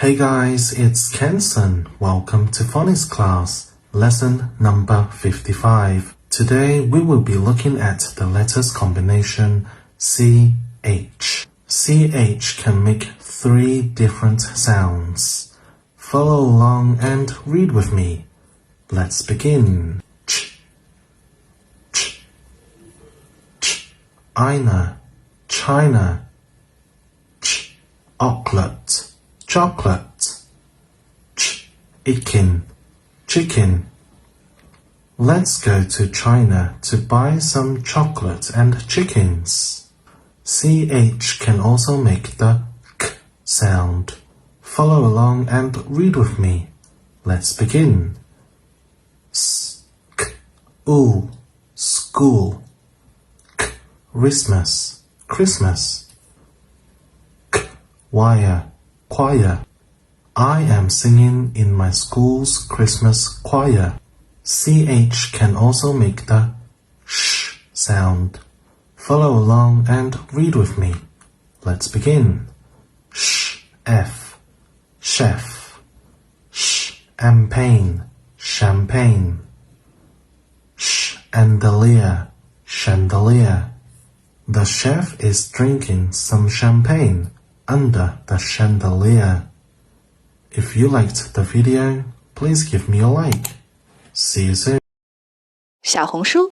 Hey guys, it's Kenson. Welcome to Phonics class, lesson number 55. Today we will be looking at the letters combination CH. CH can make 3 different sounds. Follow along and read with me. Let's begin. Ch, ch, ch. Ina, China. Ch, chocolate, chocolate. Ch, ikin, chicken. Let's go to China to buy some chocolate and chickens. CH can also make the K sound. Follow along and read with me. Let's begin. S, K, oo, school. K, Christmas, Christmas. K, wire, choir. I am singing in my school's Christmas choir. CH can also make the sh sound. Follow along and read with me. Let's begin. F, chef. Champagne, champagne. Chandelier, chandelier. The chef is drinking some champagne under the chandelier. If you liked the video, please give me a like. See you soon. 小红书